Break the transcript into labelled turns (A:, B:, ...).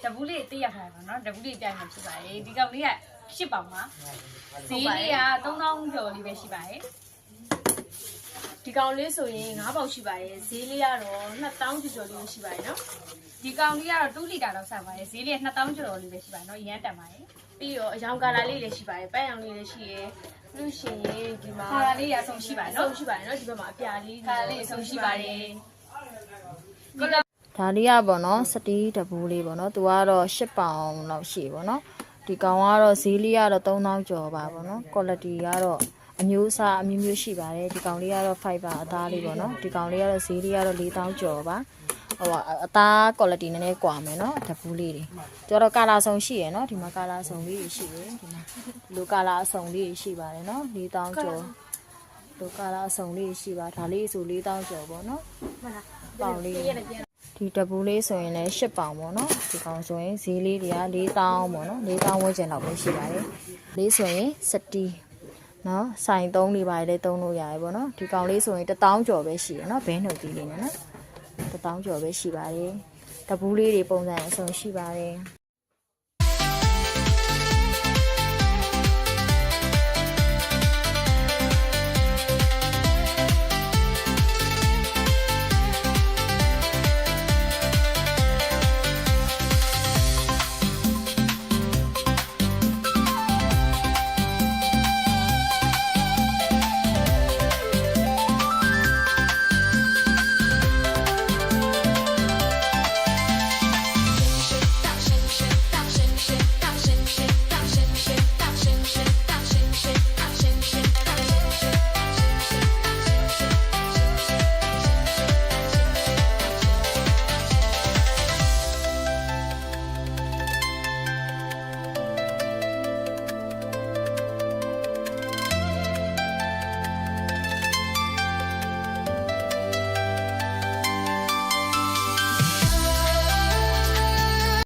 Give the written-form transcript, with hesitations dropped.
A: တပူးလေးတိရထားပါနော်တပူးလေးပြိုင်မှာဖြစ်ပါတယ်ဒီကောင်လေးက10ပေါင်ပါဈေးလေးက3000ကျော်လေးပဲရှိပါတယ်ဒီကောင်လေးဆိုရင်9ပေါင်ရှိပါတယ်ဈေးလေးကတော့2000ကျော်လေးရှိပါတယ်နော်ဒီကောင်လေးကတော့2လီတာတော့ဆက်ပါတယ်ဈေးလေးက2000ကျော်လေးပဲရှိပါတယ်နော်အရန်တက်ပါတယ်ပြီးတော့အရောင်ကာလာလေးလည်းရှိပါတယ်ပန်းရောင်လေးလည်းရှိရယ်လို့ရှိရင်ဒီမှာကာလာလေးရအဆုံးရှိပါတယ်နော်ရှိပါတယ်နော်ဒီဘက်မှာအပြာလေးကာလာလေးအဆုံးရှိပါတယ်
B: ဒါလေးကပေါ့နော်စတီးတပူးလေးပေါ့နော်သူကတော့10ပေါင်လောက်ရှိပေါ့နော်ဒီကောင်ကတော့ဈေးလေးကတော့3000ကျော်ပါပေါ့နော် quality ကတော့အမျိုးအစားအမျိုးမျိုးရှိပါတယ်ဒီကောင်လေးကတော့ fiber အသားလေးပေါ့နော်ဒီကောင်လေးကတော့ဈေးလေးကတော့4000ကျော်ပါဟိုအသား quality နည်းနည်းကွာမယ်နော်တပူးလေးတွေကျတော့ကာလာစုံရှိရယ်နော်ဒီမှာကာလာစုံလေးတွေရှိရယ်ဒီမှာလူကာလာအစုံလေးတွေရှိပါတယ်နော်4000ကျော်လူကာလာအစုံလေးရှိပါဒါလေးဆို4000ကျော်ပေါ့နော်ပေါင်လေးဒီတပူးလေးဆိုရင်လည်း10ပေါင်ပေါ့နော်ဒီကောင်ဆိုရင်ဈေးလေးတွေက4000ပေါ့နော်4000ဝန်းကျင်လောက်ပဲရှိပါတယ်လေးဆိုရင်စတီးနော်ဆိုင်သုံးလေးပါလေသုံးလို့ရတယ်ပေါ့နော်ဒီကောင်လေးဆိုရင်1000ကျော်ပဲရှိရနော်ဘဲနှုတ်သေးလေးနဲ့နော်1000ကျော်ပဲရှိပါတယ်တပူးလေးတွေပုံစံအစုံရှိပါတယ်